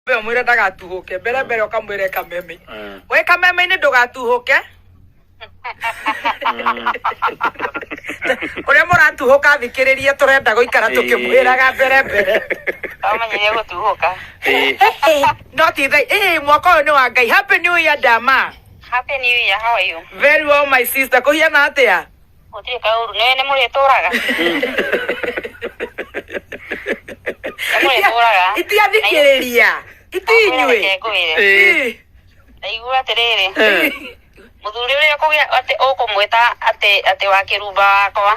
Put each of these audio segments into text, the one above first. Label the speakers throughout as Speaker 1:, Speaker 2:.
Speaker 1: Be mwire ndagatuhuke mbere ukamwire kameme we kameme ni ndugatuhuke ure muratuhuka thikiririe turenda guikara tukimwiraga mbere
Speaker 2: amenyire gutuhuka
Speaker 1: no ti mwaka uyu ni wa Ngai. Happy New Year dama.
Speaker 2: Happy New Year. How are you?
Speaker 1: Very well my sister. Kuhiana atia?
Speaker 2: Utire kauru ne muri turaga
Speaker 1: itia thikiriria itinywe
Speaker 2: aigua atiriri muthuri uria kugia ati ukumwita ati wa kirumba wakwa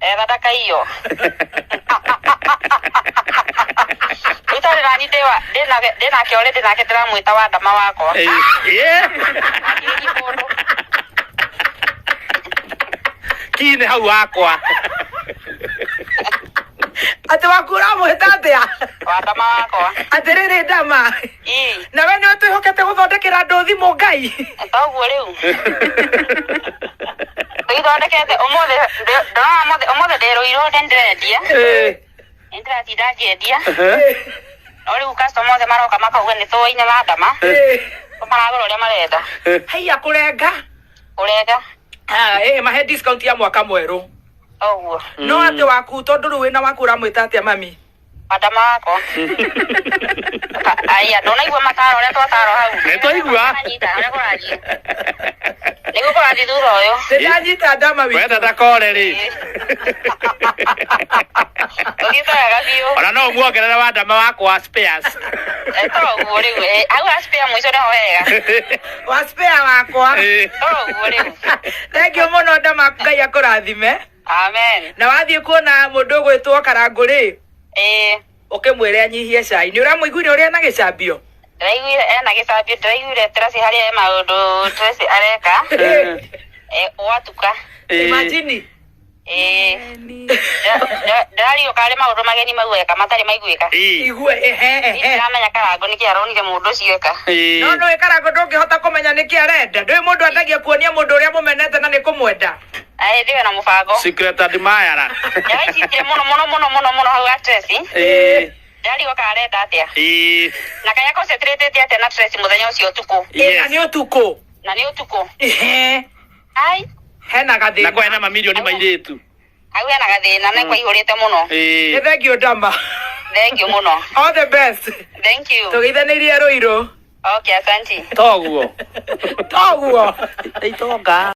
Speaker 2: thadaka iyo utari rani ndinake uri ndinake ndiramwita wa ndama wakwa
Speaker 3: kine hau wakwa
Speaker 1: ati wakura muhita atia
Speaker 2: wa ndama wakwa
Speaker 1: atiriri ndama na we ni utwihokete guthondekera andu thimu Ngai
Speaker 2: toguo riu twithondekete umuthi ndiruirwo ndirendia ndiratinda ngiendia no riu customer othe maroka makauga ni tuwaine wa ndama maragura uria marenda
Speaker 1: haiya kurenga mahe discount ya mwaka mweru
Speaker 2: oguo
Speaker 1: no ati waku tondu riu wina waku uramwita atia mami
Speaker 2: ndama wakwa aya ndonaigua mataro uria twataro hau
Speaker 3: nitwaigua
Speaker 2: niguo kurathi thutha uyu
Speaker 1: ndanyita ndama
Speaker 3: wenda ndakore ri
Speaker 2: ugitoyaga biu
Speaker 3: ona no muongerere wa ndama wakwa spares
Speaker 2: toguo riu hau spare mwico niho wega
Speaker 1: wa spare wakwa
Speaker 2: toguo riu
Speaker 1: thank you muno ndama Ngai akurathime
Speaker 2: amen
Speaker 1: na wathie kuona mundu gwitwo Karanguri ukimwire anyihie cai ni uramuiguire uria na gicambio
Speaker 2: ndiraiguire ena gicambio ndiraiguire Tracy haria maundu Tracy areka watuka
Speaker 1: imagine
Speaker 2: ndirario kari maundu mageni mau eka matari maiguika
Speaker 1: igue
Speaker 2: ndiramenya Karangu niki aronire mundu ucio eka
Speaker 1: no Karangu ndungihota kumenya niki arenda ndui mundu atagia kuonia mundu uria mumenete na ni kumwenda
Speaker 2: ndiwe na mubango
Speaker 3: secret admirer
Speaker 2: yaicitire muno hau a Tracy ndario karenda atia na kaya concentrate atia na Tracy muthenya ucio utuku
Speaker 1: na ni utuku
Speaker 2: ai
Speaker 1: hena gathina
Speaker 3: na kwa hena mamilioni mairitu
Speaker 2: hau hena gathina na kwa ihurite muno
Speaker 1: ni thank you ndama
Speaker 2: thank you muno
Speaker 1: all the best
Speaker 2: thank you
Speaker 1: tugithanirie ruiru
Speaker 2: okay asante
Speaker 3: toguo
Speaker 1: toguo
Speaker 3: itonga